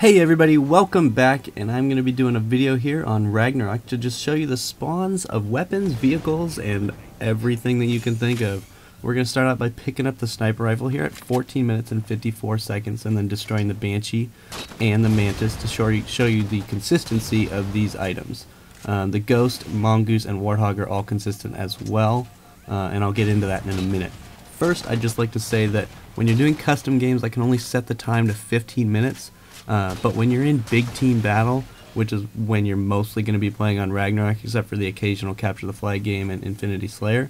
Hey everybody, welcome back, and I'm going to be doing a video here on Ragnarok to just show you the spawns of weapons, vehicles, and everything that you can think of. We're going to start out by picking up the sniper rifle here at 14 minutes and 54 seconds and then destroying the Banshee and the Mantis to show you the consistency of these items. The Ghost, Mongoose, and Warthog are all consistent as well, and I'll get into that in a minute. First, I'd just like to say that when you're doing custom games, I can only set the time to 15 minutes. But when you're in big team battle, which is when you're mostly going to be playing on Ragnarok, except for the occasional Capture the Flag game and Infinity Slayer,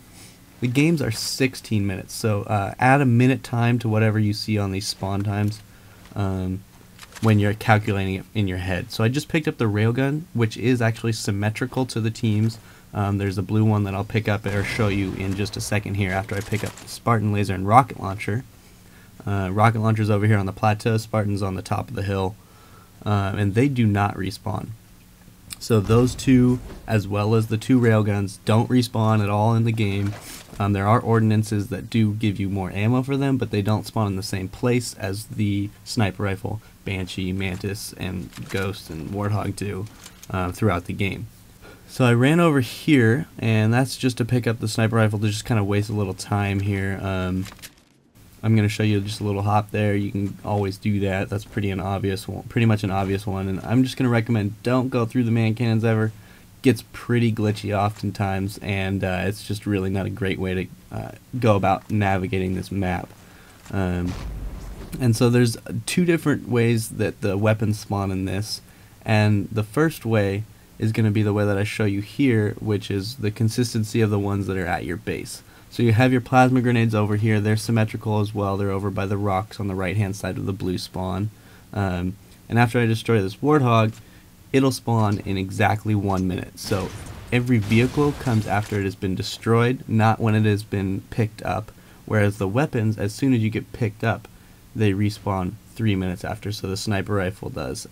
the games are 16 minutes. So add a minute time to whatever you see on these spawn times when you're calculating it in your head. So I just picked up the railgun, which is actually symmetrical to the teams. There's a blue one that I'll pick up or show you in just a second here after I pick up the Spartan Laser and Rocket Launcher. Rocket Launcher's over here on the plateau, Spartan's on the top of the hill, and they do not respawn. So those two, as well as the two railguns, don't respawn at all in the game. There are ordinances that do give you more ammo for them, but they don't spawn in the same place as the sniper rifle, Banshee, Mantis, and Ghost, and Warthog do throughout the game. So I ran over here, and that's just to pick up the sniper rifle to just kind of waste a little time here. I'm going to show you just a little hop there. You can always do that. That's pretty much an obvious one. And I'm just going to recommend don't go through the man cannons ever. Gets pretty glitchy oftentimes, and it's just really not a great way to go about navigating this map. And so there's two different ways that the weapons spawn in this, and the first way is going to be the way that I show you here, which is the consistency of the ones that are at your base. So you have your plasma grenades over here. They're symmetrical as well. They're over by the rocks on the right hand side of the blue spawn. And after I destroy this Warthog, it'll spawn in exactly 1 minute. So every vehicle comes after it has been destroyed, not when it has been picked up. Whereas the weapons, as soon as you get picked up, they respawn 3 minutes after. So the sniper rifle does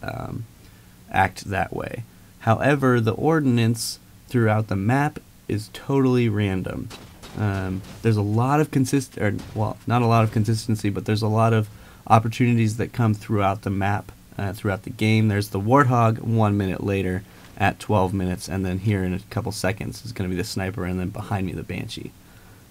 act that way. However, the ordnance throughout the map is totally random. There's a lot of not a lot of consistency, but there's a lot of opportunities that come throughout the map, throughout the game. There's the Warthog 1 minute later at 12 minutes, and then here in a couple seconds is going to be the sniper, and then behind me the Banshee.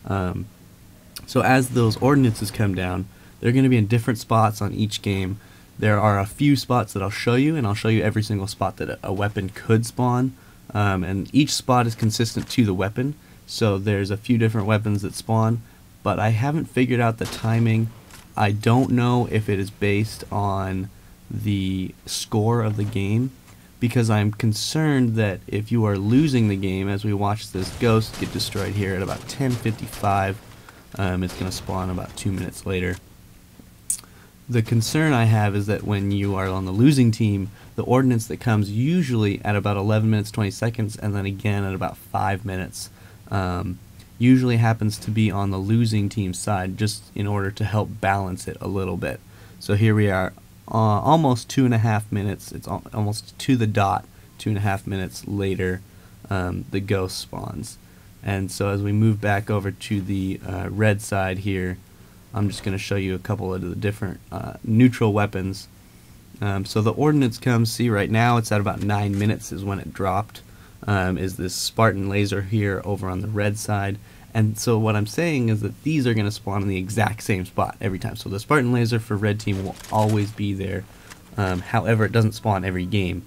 So as those ordinances come down, they're going to be in different spots on each game. There are a few spots that I'll show you, and I'll show you every single spot that a weapon could spawn, and each spot is consistent to the weapon. So there's a few different weapons that spawn, but I haven't figured out the timing. I don't know if it is based on the score of the game, because I'm concerned that if you are losing the game, as we watch this Ghost get destroyed here at about 10:55, it's going to spawn about 2 minutes later. The concern I have is that when you are on the losing team, the ordnance that comes usually at about 11 minutes 20 seconds and then again at about 5 minutes usually happens to be on the losing team side, just in order to help balance it a little bit. So here we are, almost 2.5 minutes. It's almost to the dot. 2.5 minutes later, the Ghost spawns. And so as we move back over to the red side here, I'm just going to show you a couple of the different neutral weapons. So the ordnance comes. See, right now it's at about 9 minutes is when it dropped. Is this Spartan Laser here over on the red side. And so what I'm saying is that these are going to spawn in the exact same spot every time. So the Spartan Laser for red team will always be there. However, it doesn't spawn every game.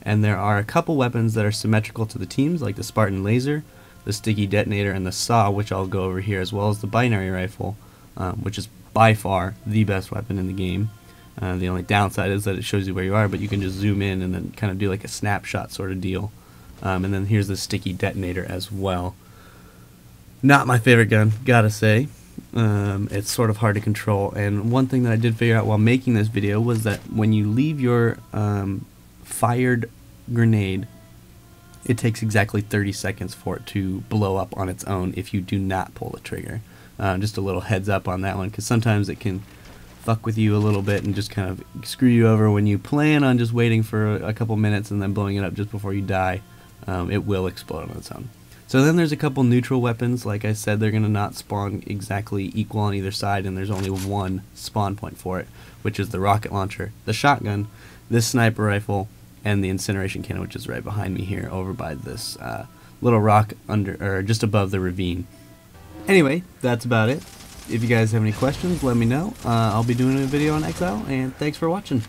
And there are a couple weapons that are symmetrical to the teams, like the Spartan Laser, the Sticky Detonator, and the Saw, which I'll go over here, as well as the Binary Rifle, which is by far the best weapon in the game. The only downside is that it shows you where you are, but you can just zoom in and then kind of do like a snapshot sort of deal. And then here's the Sticky Detonator as well. Not my favorite gun, gotta say. It's sort of hard to control, and one thing that I did figure out while making this video was that when you leave your fired grenade, it takes exactly 30 seconds for it to blow up on its own if you do not pull the trigger. Just a little heads up on that one, because sometimes it can fuck with you a little bit and just kind of screw you over when you plan on just waiting for a couple minutes and then blowing it up just before you die. It will explode on its own. So then there's a couple neutral weapons. Like I said, they're going to not spawn exactly equal on either side, and there's only one spawn point for it, which is the rocket launcher, the shotgun, this sniper rifle, and the incineration cannon, which is right behind me here over by this little rock under, or just above the ravine. Anyway, that's about it. If you guys have any questions, let me know. I'll be doing a video on Exile, and thanks for watching.